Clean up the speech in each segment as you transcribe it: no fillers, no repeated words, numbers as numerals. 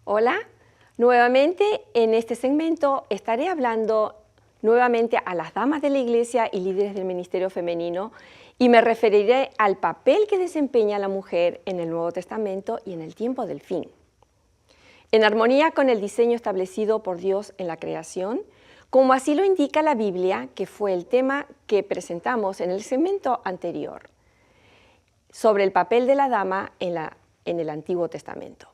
Hola, nuevamente en este segmento estaré hablando nuevamente a las damas de la Iglesia y líderes del ministerio femenino y me referiré al papel que desempeña la mujer en el Nuevo Testamento y en el tiempo del fin. En armonía con el diseño establecido por Dios en la creación, como así lo indica la Biblia, que fue el tema que presentamos en el segmento anterior, sobre el papel de la dama en el Antiguo Testamento.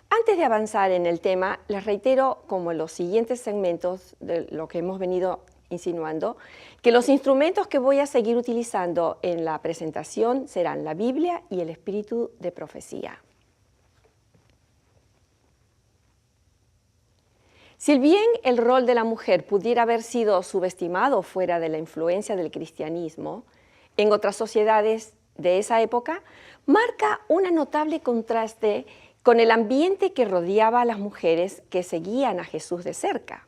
Antes de avanzar en el tema, les reitero, como en los siguientes segmentos de lo que hemos venido insinuando, que los instrumentos que voy a seguir utilizando en la presentación serán la Biblia y el espíritu de profecía. Si bien el rol de la mujer pudiera haber sido subestimado fuera de la influencia del cristianismo, en otras sociedades de esa época, marca un notable contraste con el ambiente que rodeaba a las mujeres que seguían a Jesús de cerca.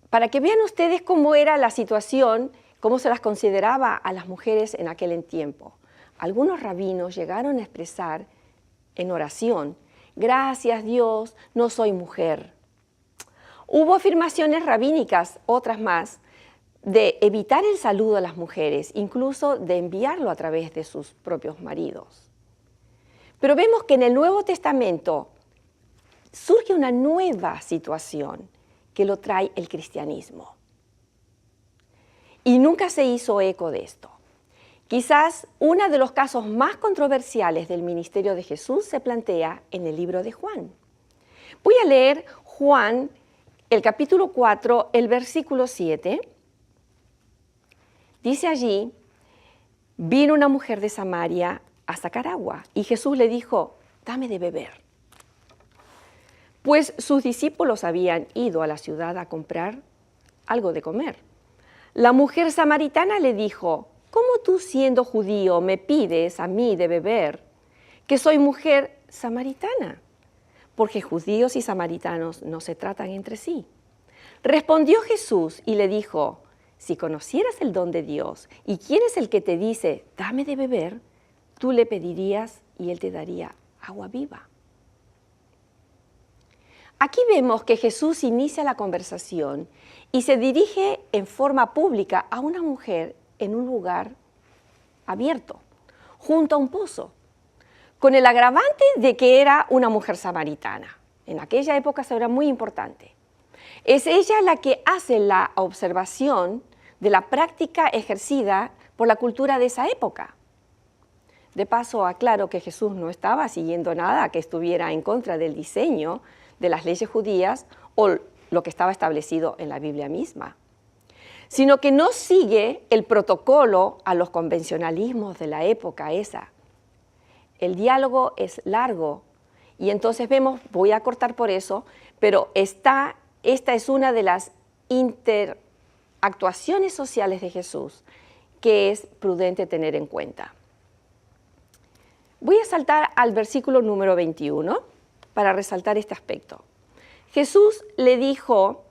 Para que vean ustedes cómo era la situación, cómo se las consideraba a las mujeres en aquel tiempo. Algunos rabinos llegaron a expresar en oración: gracias Dios, no soy mujer. Hubo afirmaciones rabínicas, otras más, de evitar el saludo a las mujeres, incluso de enviarlo a través de sus propios maridos. Pero vemos que en el Nuevo Testamento surge una nueva situación que lo trae el cristianismo. Y nunca se hizo eco de esto. Quizás uno de los casos más controversiales del ministerio de Jesús se plantea en el libro de Juan. Voy a leer Juan, el capítulo 4, el versículo 7. Dice allí: vino una mujer de Samaria a sacar agua, y Jesús le dijo: dame de beber. Pues sus discípulos habían ido a la ciudad a comprar algo de comer. La mujer samaritana le dijo: ¿cómo tú, siendo judío, me pides a mí de beber, que soy mujer samaritana? Porque judíos y samaritanos no se tratan entre sí. Respondió Jesús y le dijo: si conocieras el don de Dios y quién es el que te dice, dame de beber, tú le pedirías y él te daría agua viva. Aquí vemos que Jesús inicia la conversación y se dirige en forma pública a una mujer en un lugar abierto, junto a un pozo, con el agravante de que era una mujer samaritana. En aquella época eso era muy importante. Es ella la que hace la observación de la práctica ejercida por la cultura de esa época. De paso, aclaro que Jesús no estaba siguiendo nada que estuviera en contra del diseño de las leyes judías o lo que estaba establecido en la Biblia misma, sino que no sigue el protocolo a los convencionalismos de la época esa. El diálogo es largo y entonces vemos, voy a cortar por eso, pero esta es una de las interactuaciones sociales de Jesús que es prudente tener en cuenta. Voy a saltar al versículo número 21 para resaltar este aspecto. Jesús le dijo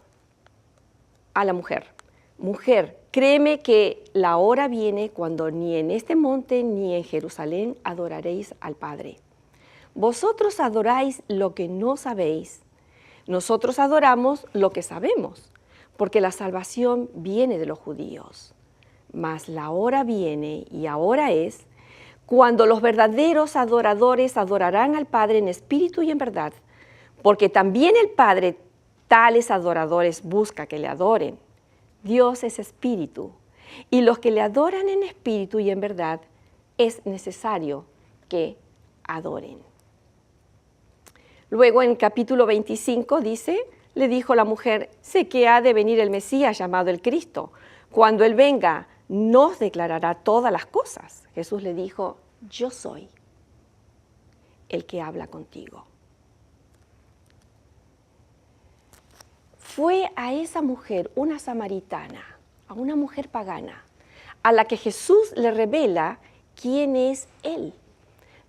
a la mujer: mujer, créeme que la hora viene cuando ni en este monte ni en Jerusalén adoraréis al Padre. Vosotros adoráis lo que no sabéis. Nosotros adoramos lo que sabemos, porque la salvación viene de los judíos. Mas la hora viene, y ahora es, cuando los verdaderos adoradores adorarán al Padre en espíritu y en verdad, porque también el Padre tales adoradores busca que le adoren. Dios es espíritu, y los que le adoran en espíritu y en verdad es necesario que adoren. Luego en el capítulo 25 dice: le dijo la mujer: sé que ha de venir el Mesías llamado el Cristo. Cuando Él venga, nos declarará todas las cosas. Jesús le dijo: yo soy el que habla contigo. Fue a esa mujer, una samaritana, a una mujer pagana, a la que Jesús le revela quién es Él,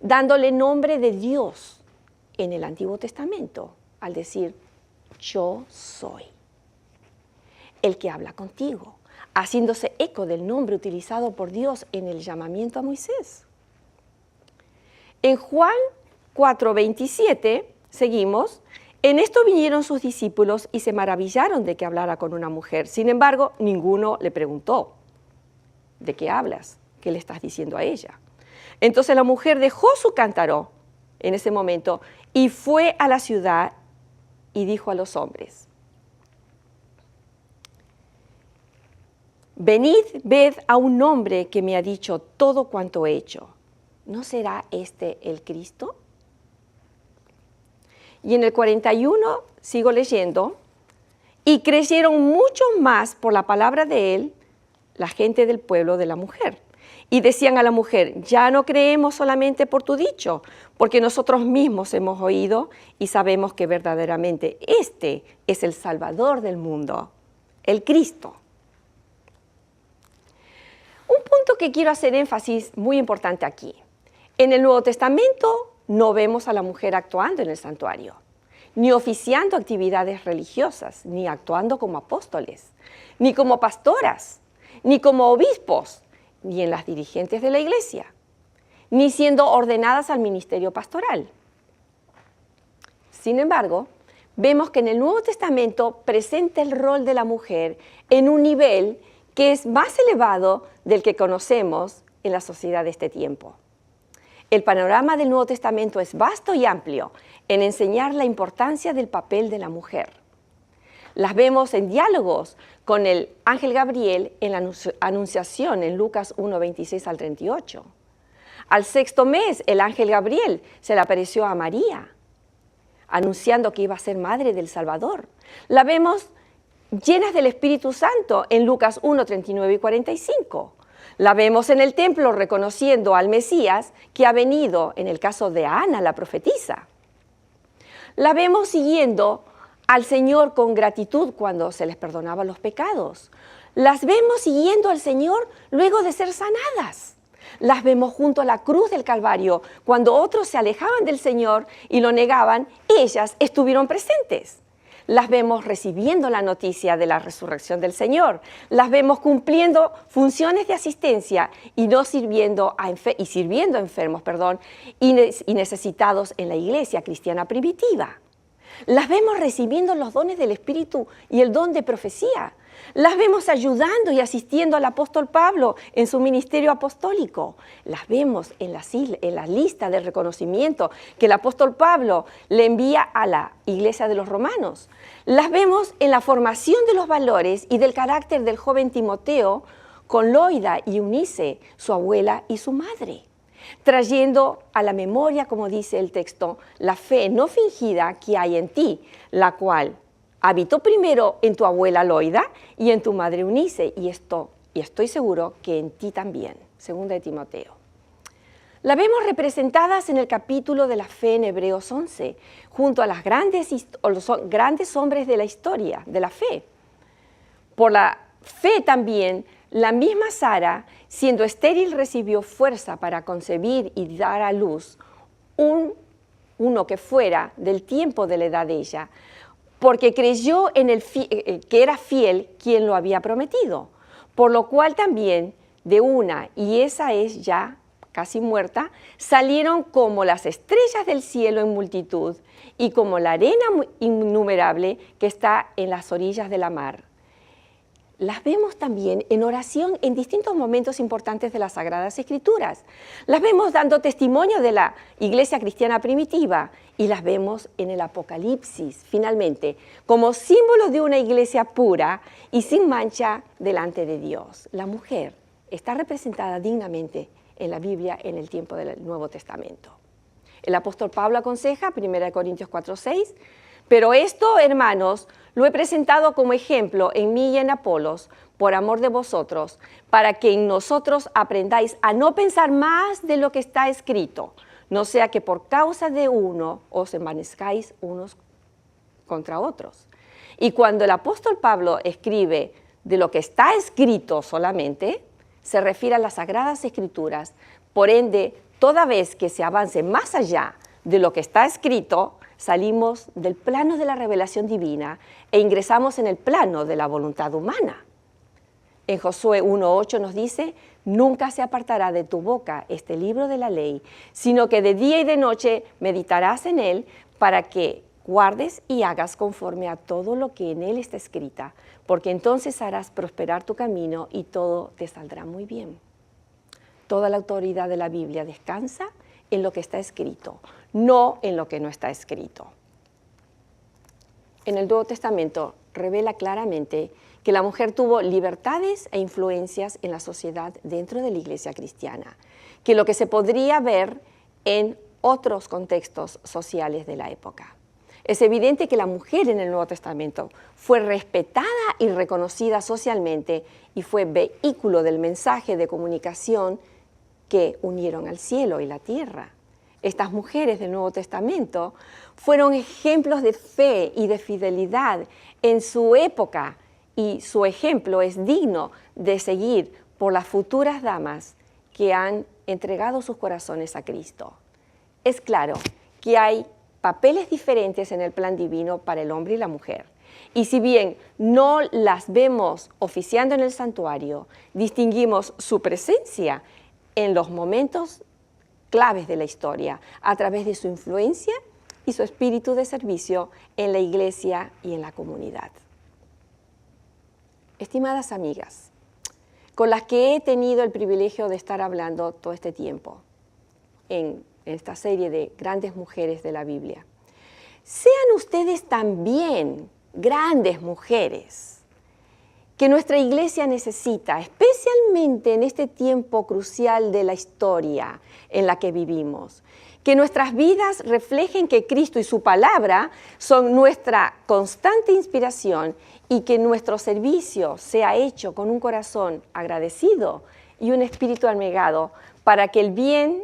dándole nombre de Dios en el Antiguo Testamento, al decir: yo soy el que habla contigo, haciéndose eco del nombre utilizado por Dios en el llamamiento a Moisés. En Juan 4:27, seguimos, en esto vinieron sus discípulos y se maravillaron de que hablara con una mujer. Sin embargo, ninguno le preguntó, ¿de qué hablas? ¿Qué le estás diciendo a ella? Entonces la mujer dejó su cántaro en ese momento y fue a la ciudad y dijo a los hombres, venid, ved a un hombre que me ha dicho todo cuanto he hecho. ¿No será este el Cristo? Y en el 41, sigo leyendo, y creyeron mucho más por la palabra de él, la gente del pueblo de la mujer. Y decían a la mujer, ya no creemos solamente por tu dicho, porque nosotros mismos hemos oído y sabemos que verdaderamente este es el Salvador del mundo, el Cristo. Un punto que quiero hacer énfasis muy importante aquí. En el Nuevo Testamento no vemos a la mujer actuando en el santuario, ni oficiando actividades religiosas, ni actuando como apóstoles, ni como pastoras, ni como obispos, ni en las dirigentes de la iglesia, ni siendo ordenadas al ministerio pastoral. Sin embargo, vemos que en el Nuevo Testamento presenta el rol de la mujer en un nivel que es más elevado del que conocemos en la sociedad de este tiempo. El panorama del Nuevo Testamento es vasto y amplio en enseñar la importancia del papel de la mujer. Las vemos en diálogos con el ángel Gabriel en la Anunciación en Lucas 1:26 al 38. Al sexto mes, el ángel Gabriel se le apareció a María, anunciando que iba a ser madre del Salvador. La vemos llenas del Espíritu Santo en Lucas 1:39 y 45. La vemos en el templo reconociendo al Mesías que ha venido, en el caso de Ana, la profetisa. La vemos siguiendo al Señor con gratitud cuando se les perdonaba los pecados. Las vemos siguiendo al Señor luego de ser sanadas. Las vemos junto a la cruz del Calvario. Cuando otros se alejaban del Señor y lo negaban, ellas estuvieron presentes. Las vemos recibiendo la noticia de la resurrección del Señor. Las vemos cumpliendo funciones de asistencia y sirviendo a enfermos y necesitados en la iglesia cristiana primitiva. Las vemos recibiendo los dones del Espíritu y el don de profecía. Las vemos ayudando y asistiendo al apóstol Pablo en su ministerio apostólico. Las vemos en la lista de reconocimiento que el apóstol Pablo le envía a la iglesia de los romanos. Las vemos en la formación de los valores y del carácter del joven Timoteo con Loida y Eunice, su abuela y su madre, trayendo a la memoria, como dice el texto, la fe no fingida que hay en ti, la cual habitó primero en tu abuela Loida y en tu madre Eunice, y estoy seguro que en ti también. Segunda de Timoteo. La vemos representadas en el capítulo de la fe en Hebreos 11, junto a los grandes hombres de la historia, de la fe. Por la fe también, la misma Sara, siendo estéril, recibió fuerza para concebir y dar a luz uno que fuera del tiempo de la edad de ella, porque creyó en que era fiel quien lo había prometido, por lo cual también de una, y esa es ya casi muerta, salieron como las estrellas del cielo en multitud y como la arena innumerable que está en las orillas de la mar. Las vemos también en oración en distintos momentos importantes de las Sagradas Escrituras. Las vemos dando testimonio de la iglesia cristiana primitiva y las vemos en el Apocalipsis, finalmente, como símbolo de una iglesia pura y sin mancha delante de Dios. La mujer está representada dignamente en la Biblia en el tiempo del Nuevo Testamento. El apóstol Pablo aconseja, 1 Corintios 4:6, pero esto, hermanos, lo he presentado como ejemplo en mí y en Apolos, por amor de vosotros, para que en nosotros aprendáis a no pensar más de lo que está escrito, no sea que por causa de uno os envanezcáis unos contra otros. Y cuando el apóstol Pablo escribe de lo que está escrito solamente, se refiere a las Sagradas Escrituras. Por ende, toda vez que se avance más allá de lo que está escrito, salimos del plano de la revelación divina e ingresamos en el plano de la voluntad humana. En Josué 1:8 nos dice, Nunca se apartará de tu boca este libro de la ley, sino que de día y de noche meditarás en él para que guardes y hagas conforme a todo lo que en él está escrita, porque entonces harás prosperar tu camino y todo te saldrá muy bien. Toda la autoridad de la Biblia descansa en lo que está escrito, no en lo que no está escrito. En el Nuevo Testamento revela claramente que la mujer tuvo libertades e influencias en la sociedad dentro de la iglesia cristiana, que lo que se podría ver en otros contextos sociales de la época. Es evidente que la mujer en el Nuevo Testamento fue respetada y reconocida socialmente y fue vehículo del mensaje de comunicación que unieron al cielo y la tierra. Estas mujeres del Nuevo Testamento fueron ejemplos de fe y de fidelidad en su época, y su ejemplo es digno de seguir por las futuras damas que han entregado sus corazones a Cristo. Es claro que hay papeles diferentes en el plan divino para el hombre y la mujer. Y si bien no las vemos oficiando en el santuario, distinguimos su presencia en los momentos claves de la historia a través de su influencia y su espíritu de servicio en la iglesia y en la comunidad. Estimadas amigas, con las que he tenido el privilegio de estar hablando todo este tiempo en esta serie de grandes mujeres de la Biblia, sean ustedes también grandes mujeres que nuestra iglesia necesita, especialmente en este tiempo crucial de la historia en la que vivimos. Que nuestras vidas reflejen que Cristo y su palabra son nuestra constante inspiración y que nuestro servicio sea hecho con un corazón agradecido y un espíritu abnegado para que el bien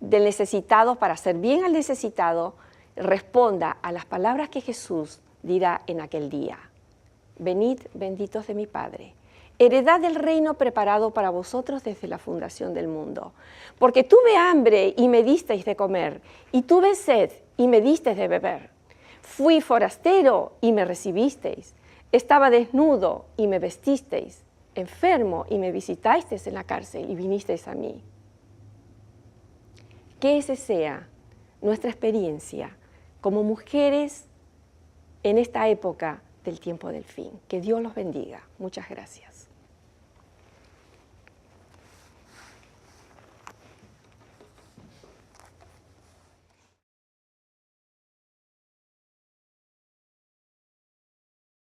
del necesitado, para hacer bien al necesitado, responda a las palabras que Jesús dirá en aquel día. Venid, benditos de mi Padre, heredad del reino preparado para vosotros desde la fundación del mundo. Porque tuve hambre y me disteis de comer, y tuve sed y me disteis de beber. Fui forastero y me recibisteis. Estaba desnudo y me vestisteis. Enfermo y me visitasteis en la cárcel y vinisteis a mí. Que ese sea nuestra experiencia como mujeres en esta época del tiempo del fin. Que Dios los bendiga. Muchas gracias.